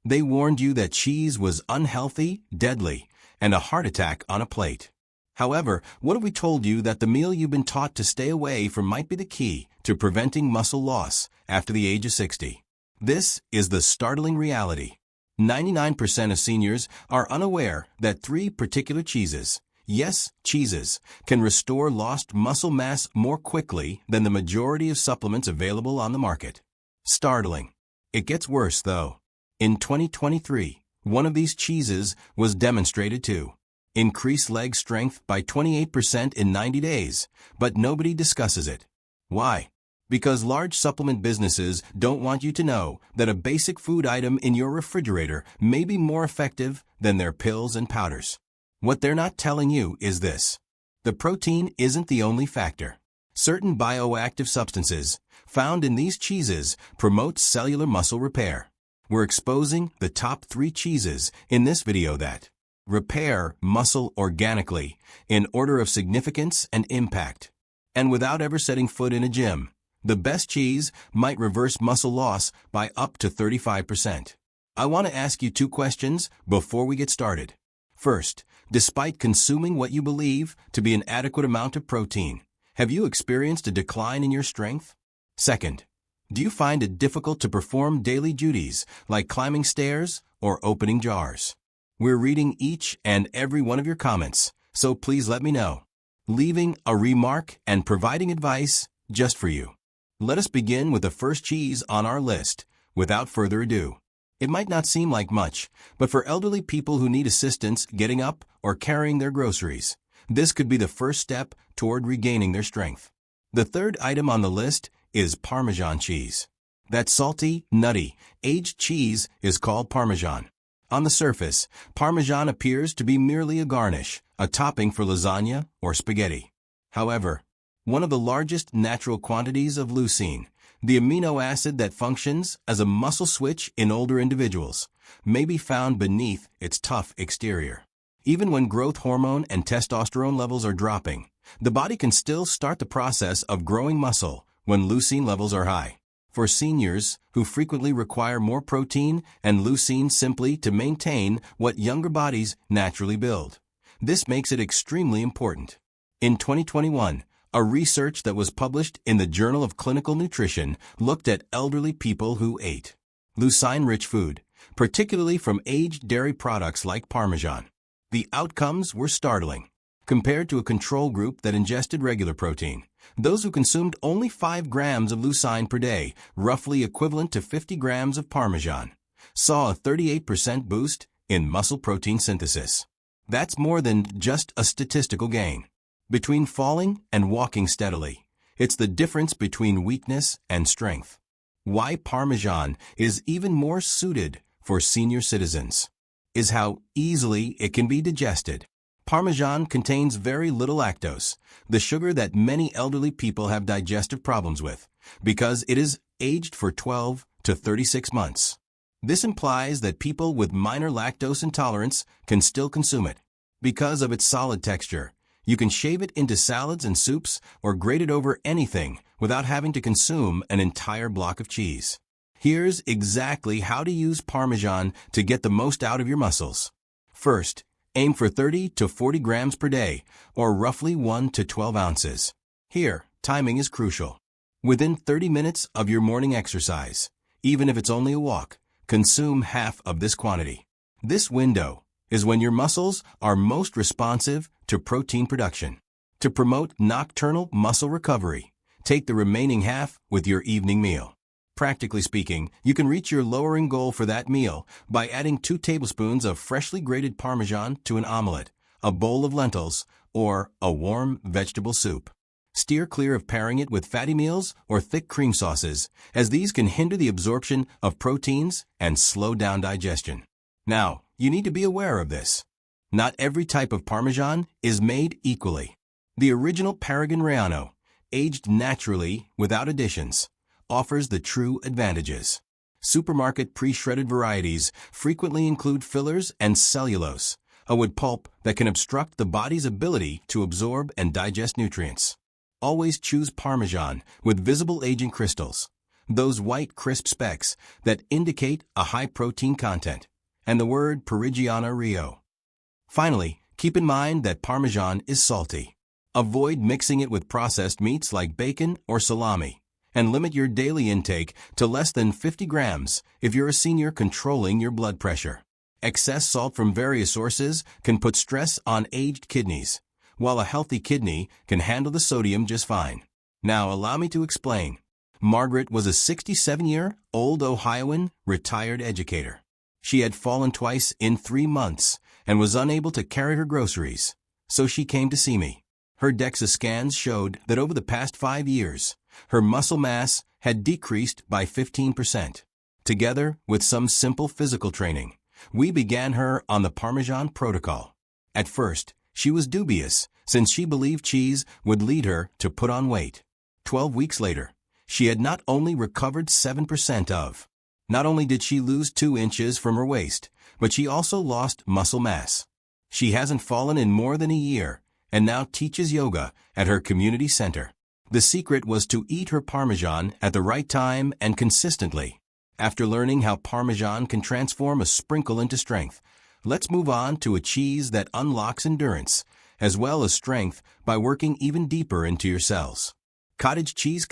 They warned you that cheese was unhealthy, deadly, and a heart attack on a plate. However, what if we told you that the meal you've been taught to stay away from might be the key to preventing muscle loss after the age of 60? This is the startling reality. 99% of seniors are unaware that 3 particular cheeses, yes, cheeses, can restore lost muscle mass more quickly than the majority of supplements available on the market. Startling. It gets worse, though. In 2023, one of these cheeses was demonstrated to increase leg strength by 28% in 90 days, but nobody discusses it. Why? Because large supplement businesses don't want you to know that a basic food item in your refrigerator may be more effective than their pills and powders. What they're not telling you is this: the protein isn't the only factor. Certain bioactive substances found in these cheeses promote cellular muscle repair. We're exposing the top 3 cheeses in this video that repair muscle organically in order of significance and impact. And without ever setting foot in a gym, the best cheese might reverse muscle loss by up to 35%. I want to ask you 2 questions before we get started. First, despite consuming what you believe to be an adequate amount of protein, have you experienced a decline in your strength? Second, do you find it difficult to perform daily duties like climbing stairs or opening jars? We're reading each and every one of your comments, so please let me know, leaving a remark and providing advice just for you. Let us begin with the first cheese on our list, without further ado. It might not seem like much, but for elderly people who need assistance getting up or carrying their groceries, this could be the first step toward regaining their strength. The third item on the list is Parmesan cheese. That salty, nutty, aged cheese is called Parmesan. On the surface, Parmesan appears to be merely a garnish, a topping for lasagna or spaghetti. However, one of the largest natural quantities of leucine, the amino acid that functions as a muscle switch in older individuals, may be found beneath its tough exterior. Even when growth hormone and testosterone levels are dropping, the body can still start the process of growing muscle when leucine levels are high. For seniors who frequently require more protein and leucine simply to maintain what younger bodies naturally build, this makes it extremely important. In 2021, a research that was published in the Journal of Clinical Nutrition looked at elderly people who ate leucine-rich food, particularly from aged dairy products like Parmesan. The outcomes were startling. Compared to a control group that ingested regular protein, those who consumed only 5 grams of leucine per day, roughly equivalent to 50 grams of Parmesan, saw a 38% boost in muscle protein synthesis. That's more than just a statistical gain. Between falling and walking steadily, it's the difference between weakness and strength. Why Parmesan is even more suited for senior citizens is how easily it can be digested. Parmesan contains very little lactose, the sugar that many elderly people have digestive problems with, because it is aged for 12 to 36 months. This implies that people with minor lactose intolerance can still consume it. Because of its solid texture, you can shave it into salads and soups or grate it over anything without having to consume an entire block of cheese. Here's exactly how to use Parmesan to get the most out of your muscles. First, aim for 30 to 40 grams per day, or roughly 1 to 12 ounces. Here, timing is crucial. Within 30 minutes of your morning exercise, even if it's only a walk, consume half of this quantity. This window is when your muscles are most responsive to protein production. To promote nocturnal muscle recovery, take the remaining half with your evening meal. Practically speaking, you can reach your lowering goal for that meal by adding 2 tablespoons of freshly grated Parmesan to an omelet, a bowl of lentils, or a warm vegetable soup. Steer clear of pairing it with fatty meals or thick cream sauces, as these can hinder the absorption of proteins and slow down digestion. Now, you need to be aware of this. Not every type of Parmesan is made equally. The original Paragon Reano, aged naturally without additions, offers the true advantages. Supermarket pre-shredded varieties frequently include fillers and cellulose, a wood pulp that can obstruct the body's ability to absorb and digest nutrients. Always choose Parmesan with visible aging crystals. those white crisp specks that indicate a high protein content, and the word Parmigiano Rio. Finally, keep in mind that Parmesan is salty. Avoid mixing it with processed meats like bacon or salami, and limit your daily intake to less than 50 grams if you're a senior controlling your blood pressure. Excess salt from various sources can put stress on aged kidneys, while a healthy kidney can handle the sodium just fine. Now allow me to explain. Margaret was a 67-year-old Ohioan retired educator. She had fallen twice in 3 months and was unable to carry her groceries, so she came to see me. Her DEXA scans showed that over the past 5 years, her muscle mass had decreased by 15%. Together with some simple physical training, we began her on the Parmesan protocol. At first, she was dubious, since she believed cheese would lead her to put on weight. 12 weeks later, she had not only recovered 7% of. Not only did she lose 2 inches from her waist, but she also lost muscle mass. She hasn't fallen in more than a year, and now teaches yoga at her community center. The secret was to eat her Parmesan at the right time and consistently. After learning how Parmesan can transform a sprinkle into strength, let's move on to a cheese that unlocks endurance, as well as strength by working even deeper into your cells. Cottage cheese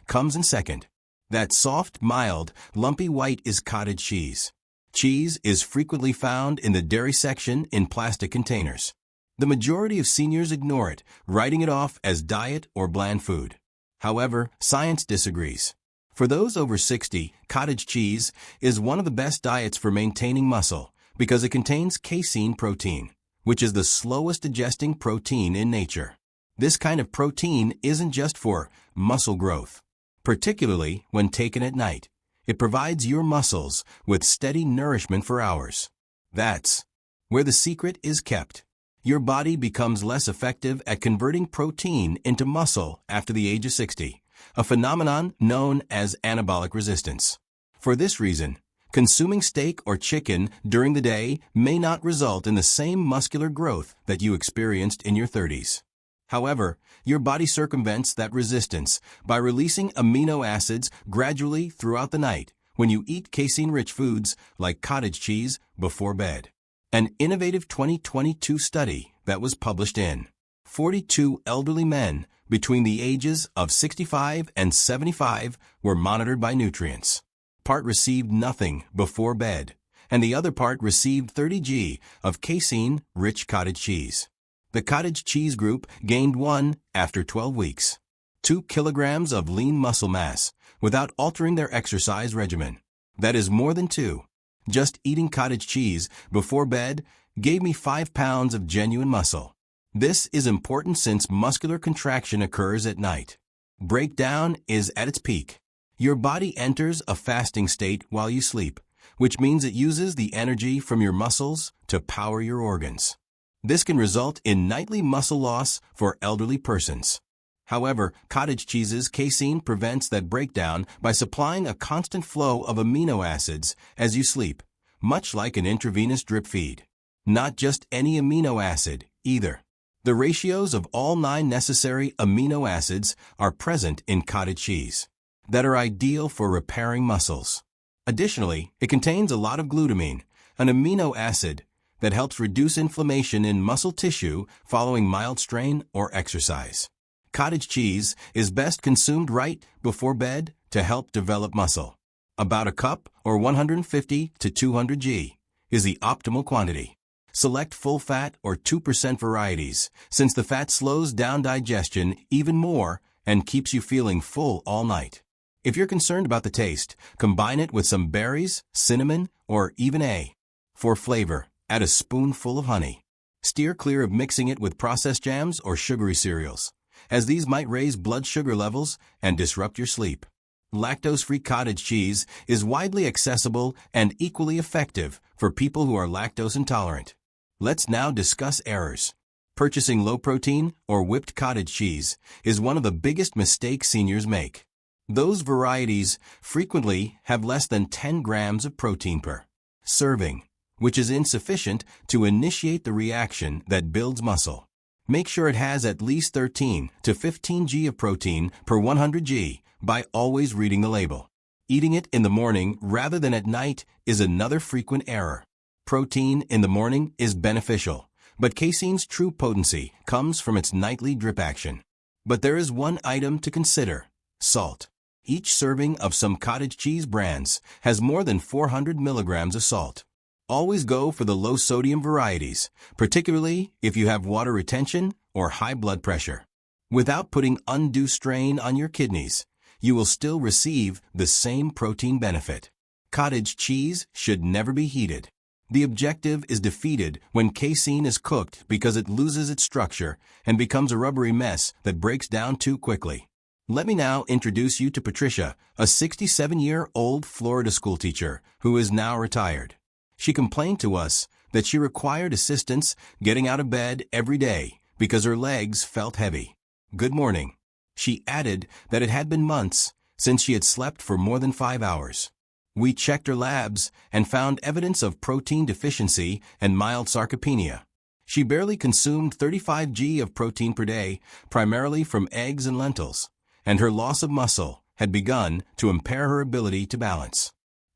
comes in second. That soft, mild, lumpy white is cottage cheese. Cheese is frequently found in the dairy section in plastic containers. The majority of seniors ignore it, writing it off as diet or bland food. However, science disagrees. For those over 60, cottage cheese is one of the best diets for maintaining muscle because it contains casein protein, which is the slowest digesting protein in nature. This kind of protein isn't just for muscle growth. Particularly when taken at night, it provides your muscles with steady nourishment for hours. That's where the secret is kept. Your body becomes less effective at converting protein into muscle after the age of 60, a phenomenon known as anabolic resistance. For this reason, consuming steak or chicken during the day may not result in the same muscular growth that you experienced in your 30s. However, your body circumvents that resistance by releasing amino acids gradually throughout the night when you eat casein-rich foods like cottage cheese before bed. An innovative 2022 study that was published in 42 elderly men between the ages of 65 and 75 were monitored by nutrients. Part received nothing before bed, and the other part received 30 g of casein-rich cottage cheese. The cottage cheese group gained 1 after 12 weeks. 2 kilograms of lean muscle mass without altering their exercise regimen. That is more than 2. Just eating cottage cheese before bed gave me 5 pounds of genuine muscle. This is important since muscular contraction occurs at night. Breakdown is at its peak. Your body enters a fasting state while you sleep, which means it uses the energy from your muscles to power your organs. This can result in nightly muscle loss for elderly persons. However, cottage cheese's casein prevents that breakdown by supplying a constant flow of amino acids as you sleep, much like an intravenous drip feed. Not just any amino acid, either. The ratios of all 9 necessary amino acids are present in cottage cheese that are ideal for repairing muscles. Additionally, it contains a lot of glutamine, an amino acid that helps reduce inflammation in muscle tissue following mild strain or exercise. Cottage cheese is best consumed right before bed to help develop muscle. About a cup, or 150 to 200 g, is the optimal quantity. Select full-fat or 2% varieties, since the fat slows down digestion even more and keeps you feeling full all night. If you're concerned about the taste, combine it with some berries, cinnamon, or even for flavor, add a spoonful of honey. Steer clear of mixing it with processed jams or sugary cereals, as these might raise blood sugar levels and disrupt your sleep. Lactose-free cottage cheese is widely accessible and equally effective for people who are lactose intolerant. Let's now discuss errors. Purchasing low-protein or whipped cottage cheese is one of the biggest mistakes seniors make. Those varieties frequently have less than 10 grams of protein per serving, which is insufficient to initiate the reaction that builds muscle. Make sure it has at least 13 to 15 g of protein per 100 g by always reading the label. Eating it in the morning rather than at night is another frequent error. Protein in the morning is beneficial, but casein's true potency comes from its nightly drip action. But there is one item to consider: salt. Each serving of some cottage cheese brands has more than 400 milligrams of salt. Always go for the low-sodium varieties, particularly if you have water retention or high blood pressure. Without putting undue strain on your kidneys, you will still receive the same protein benefit. Cottage cheese should never be heated. The objective is defeated when casein is cooked because it loses its structure and becomes a rubbery mess that breaks down too quickly. Let me now introduce you to Patricia, a 67-year-old Florida schoolteacher who is now retired. She complained to us that she required assistance getting out of bed every day because her legs felt heavy. Good morning. She added that it had been months since she had slept for more than 5 hours. We checked her labs and found evidence of protein deficiency and mild sarcopenia. She barely consumed 35 g of protein per day, primarily from eggs and lentils, and her loss of muscle had begun to impair her ability to balance.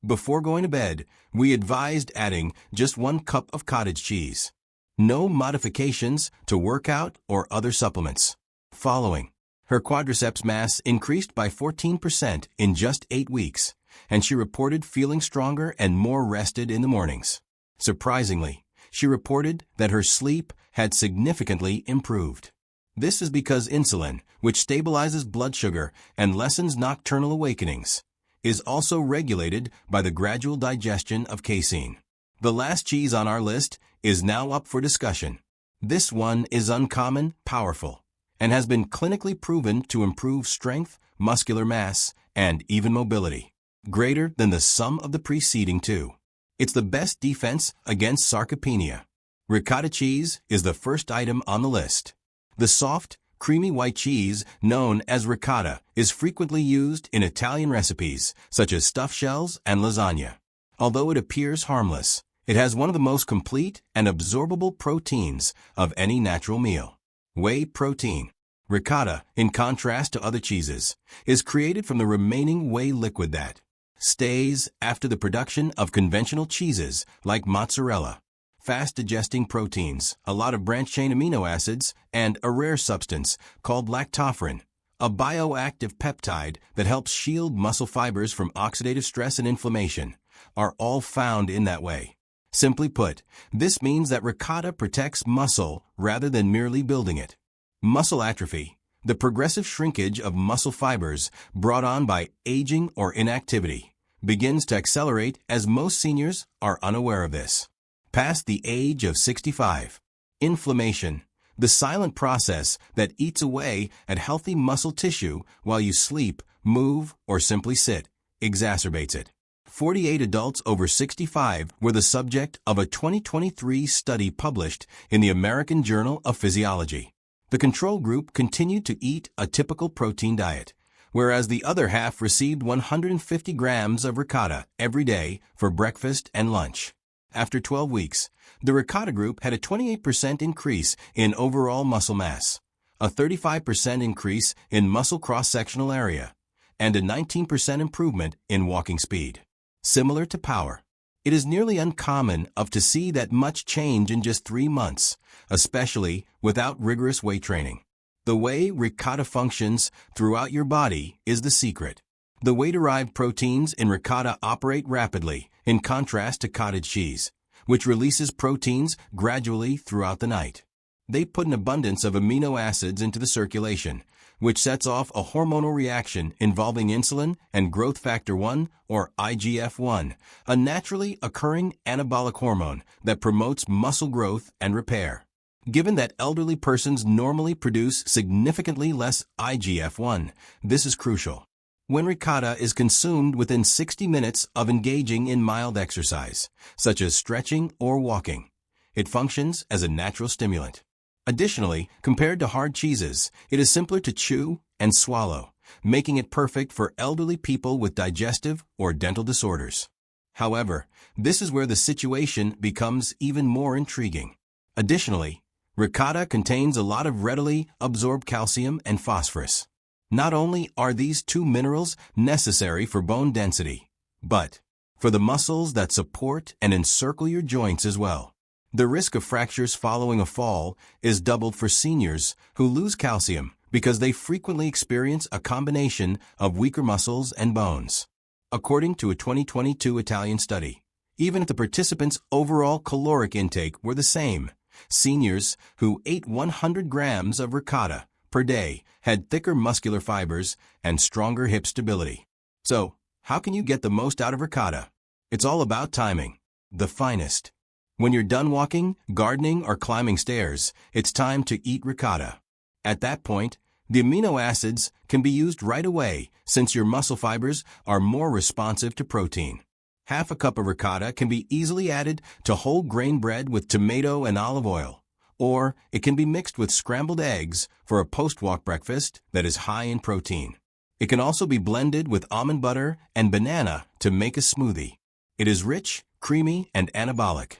Before going to bed, we advised adding just 1 cup of cottage cheese. No modifications to workout or other supplements. Following, her quadriceps mass increased by 14% in just 8 weeks, and she reported feeling stronger and more rested in the mornings. Surprisingly, she reported that her sleep had significantly improved. This is because insulin, which stabilizes blood sugar and lessens nocturnal awakenings, is also regulated by the gradual digestion of casein. The last cheese on our list is now up for discussion. This one is uncommon, powerful, and has been clinically proven to improve strength, muscular mass, and even mobility, greater than the sum of the preceding two. It's the best defense against sarcopenia. Ricotta cheese is the first item on the list. The soft, creamy white cheese known as ricotta is frequently used in Italian recipes such as stuffed shells and lasagna. Although it appears harmless, it has one of the most complete and absorbable proteins of any natural meal: whey protein. Ricotta, in contrast to other cheeses, is created from the remaining whey liquid that stays after the production of conventional cheeses like mozzarella. Fast-digesting proteins, a lot of branched-chain amino acids, and a rare substance called lactoferrin, a bioactive peptide that helps shield muscle fibers from oxidative stress and inflammation, are all found in that whey. Simply put, this means that ricotta protects muscle rather than merely building it. Muscle atrophy, the progressive shrinkage of muscle fibers brought on by aging or inactivity, begins to accelerate as most seniors are unaware of this. Past the age of 65. Inflammation, the silent process that eats away at healthy muscle tissue while you sleep, move, or simply sit, exacerbates it. 48 adults over 65 were the subject of a 2023 study published in the American Journal of Physiology. The control group continued to eat a typical protein diet, whereas the other half received 150 grams of ricotta every day for breakfast and lunch. After 12 weeks, the ricotta group had a 28% increase in overall muscle mass, a 35% increase in muscle cross-sectional area, and a 19% improvement in walking speed. Similar to power, it is nearly uncommon to see that much change in just 3 months, especially without rigorous weight training. The way ricotta functions throughout your body is the secret. The whey-derived proteins in ricotta operate rapidly, in contrast to cottage cheese, which releases proteins gradually throughout the night. They put an abundance of amino acids into the circulation, which sets off a hormonal reaction involving insulin and growth factor 1, or IGF-1, a naturally occurring anabolic hormone that promotes muscle growth and repair. Given that elderly persons normally produce significantly less IGF-1, this is crucial. When ricotta is consumed within 60 minutes of engaging in mild exercise, such as stretching or walking, it functions as a natural stimulant. Additionally, compared to hard cheeses, it is simpler to chew and swallow, making it perfect for elderly people with digestive or dental disorders. However, this is where the situation becomes even more intriguing. Additionally, ricotta contains a lot of readily absorbed calcium and phosphorus. Not only are these two minerals necessary for bone density, but for the muscles that support and encircle your joints as well. The risk of fractures following a fall is doubled for seniors who lose calcium because they frequently experience a combination of weaker muscles and bones. According to a 2022 Italian study, even if the participants' overall caloric intake were the same, seniors who ate 100 grams of ricotta per day had thicker muscular fibers and stronger hip stability. So, how can you get the most out of ricotta? It's all about timing. The finest. When you're done walking, gardening, or climbing stairs, it's time to eat ricotta. At that point, the amino acids can be used right away since your muscle fibers are more responsive to protein. Half a cup of ricotta can be easily added to whole grain bread with tomato and olive oil, or it can be mixed with scrambled eggs for a post-walk breakfast that is high in protein. It can also be blended with almond butter and banana to make a smoothie. It is rich, creamy, and anabolic.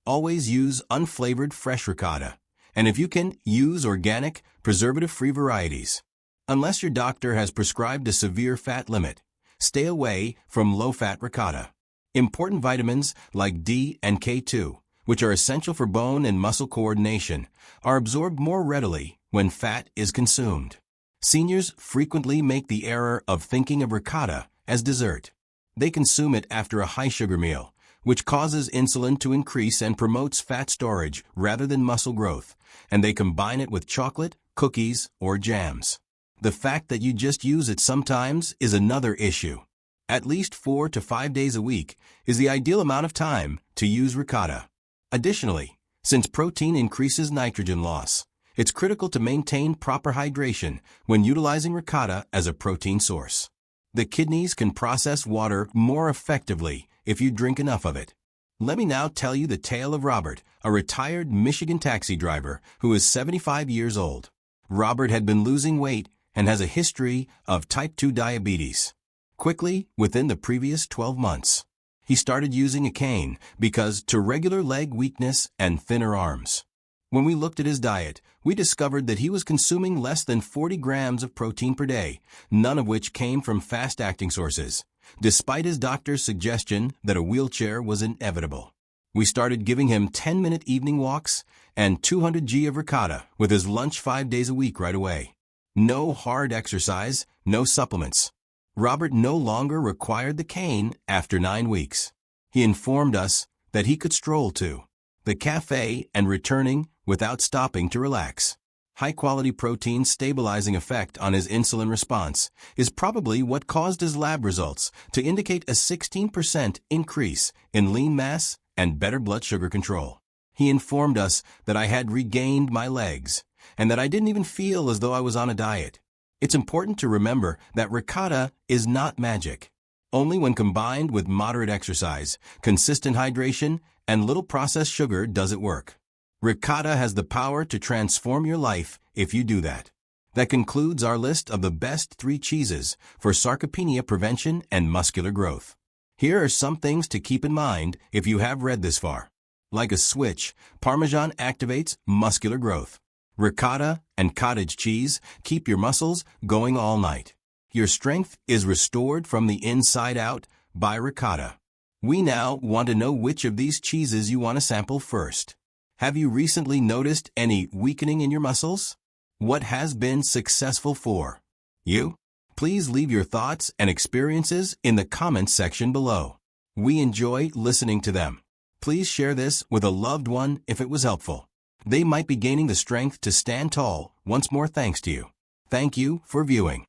Always use unflavored fresh ricotta, and if you can, use organic, preservative-free varieties. Unless your doctor has prescribed a severe fat limit, stay away from low-fat ricotta. Important vitamins like D and K2, which are essential for bone and muscle coordination, are absorbed more readily when fat is consumed. Seniors frequently make the error of thinking of ricotta as dessert. They consume it after a high-sugar meal, which causes insulin to increase and promotes fat storage rather than muscle growth, and they combine it with chocolate, cookies, or jams. The fact that you just use it sometimes is another issue. At least 4 to 5 days a week is the ideal amount of time to use ricotta. Additionally, since protein increases nitrogen loss, it's critical to maintain proper hydration when utilizing ricotta as a protein source. The kidneys can process water more effectively if you drink enough of it. Let me now tell you the tale of Robert, a retired Michigan taxi driver who is 75 years old. Robert had been losing weight and has a history of type 2 diabetes. Quickly, within the previous 12 months, he started using a cane because to regular leg weakness and thinner arms. When we looked at his diet, we discovered that he was consuming less than 40 grams of protein per day, none of which came from fast-acting sources, despite his doctor's suggestion that a wheelchair was inevitable. We started giving him 10-minute evening walks and 200 g of ricotta with his lunch 5 days a week right away. No hard exercise, no supplements. Robert no longer required the cane after 9 weeks. He informed us that he could stroll to the cafe and returning without stopping to relax. High-quality protein stabilizing effect on his insulin response is probably what caused his lab results to indicate a 16% increase in lean mass and better blood sugar control. He informed us that I had regained my legs and that I didn't even feel as though I was on a diet. It's important to remember that ricotta is not magic. Only when combined with moderate exercise, consistent hydration, and little processed sugar does it work. Ricotta has the power to transform your life if you do that. That concludes our list of the best 3 cheeses for sarcopenia prevention and muscular growth. Here are some things to keep in mind if you have read this far. Like a switch, Parmesan activates muscular growth. Ricotta and cottage cheese keep your muscles going all night. Your strength is restored from the inside out by ricotta. We now want to know which of these cheeses you want to sample first. Have you recently noticed any weakening in your muscles? What has been successful for you? Please leave your thoughts and experiences in the comments section below. We enjoy listening to them. Please share this with a loved one if it was helpful. They might be gaining the strength to stand tall once more thanks to you. Thank you for viewing.